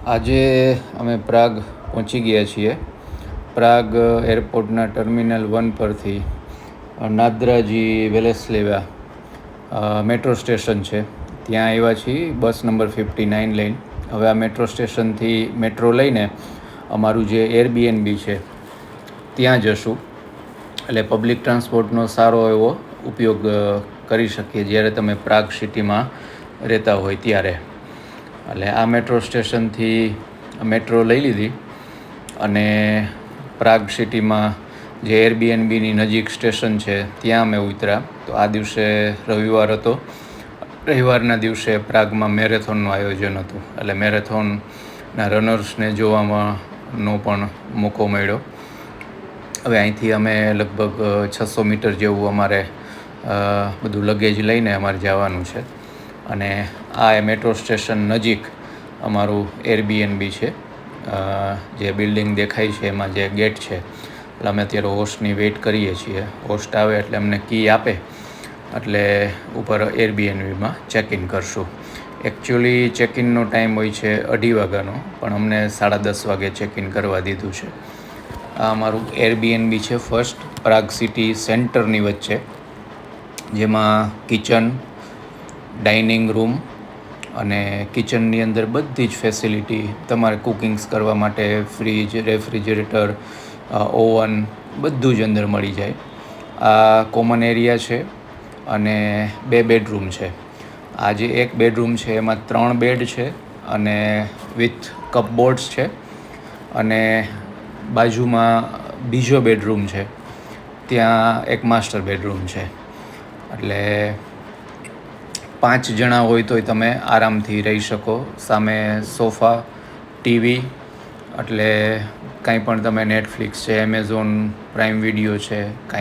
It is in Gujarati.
આજે અમે પ્રાગ પહોંચી ગયા છીએ. પ્રાગ એરપોર્ટના ટર્મિનલ 1 પરથી નાદ્રાજી વેલેસ્લેવા મેટ્રો સ્ટેશન છે, ત્યાં આવ્યા છીએ બસ નંબર 59 લઈને. હવે આ મેટ્રો સ્ટેશનથી મેટ્રો લઈને અમારું જે એરબીએનબી છે ત્યાં જશું. એટલે પબ્લિક ટ્રાન્સપોર્ટનો સારો એવો ઉપયોગ કરી શકીએ જ્યારે તમે પ્રાગ સિટીમાં રહેતા હોય ત્યારે. એટલે આ મેટ્રો સ્ટેશનથી મેટ્રો લઈ લીધી અને પ્રાગ સિટીમાં જે એરબીએનબીની નજીક સ્ટેશન છે ત્યાં અમે ઉતર્યા. તો આ દિવસે રવિવાર હતો. રવિવારના દિવસે પ્રાગમાં મેરેથોનનું આયોજન હતું, એટલે મેરેથોનના રનર્સને જોવાનો પણ મોકો મળ્યો. હવે અહીંથી અમે લગભગ 600 મીટર જેવું અમારે બધું લગેજ લઈને અમારે જવાનું છે. અને આ મેટ્રો સ્ટેશન નજીક અમારું એરબીએનબી છે. જે બિલ્ડિંગ દેખાય છે એમાં જે ગેટ છે, એટલે અમે અત્યારે હોસ્ટની વેઇટ કરીએ છીએ. હોસ્ટ આવે એટલે અમને કી આપે એટલે ઉપર એરબીએનબીમાં ચેક ઇન કરશું. એકચ્યુઅલી ચેક ઇનનો ટાઈમ હોય છે 2:30 વાગ્યાનો, પણ અમને 10:30 વાગે ચેક ઇન કરવા દીધું છે. આ અમારું એરબીએનબી છે ફર્સ્ટ, પ્રાગ સિટી સેન્ટરની વચ્ચે, જેમાં કિચન, ડાઇનિંગ રૂમ અને કિચનની અંદર બધી જ ફેસિલિટી તમારે કુકિંગ્સ કરવા માટે ફ્રીજ, રેફ્રિજરેટર, ઓવન બધું જ અંદર મળી જાય. આ કોમન એરિયા છે અને 2 બેડરૂમ છે. આ જે એક બેડરૂમ છે એમાં 3 બેડ છે અને વિથ કપબોર્ડ્સ છે. અને બાજુમાં બીજો બેડરૂમ છે, ત્યાં એક માસ્ટર બેડરૂમ છે. એટલે 5 જણા હોય તોય તમે આરામથી રહી શકો. સામે સોફા, ટીવી, એટલે કાંઈ પણ તમે નેટફ્લિક્સ છે, એમેઝોન પ્રાઇમ વિડીયો છે, કાંઈ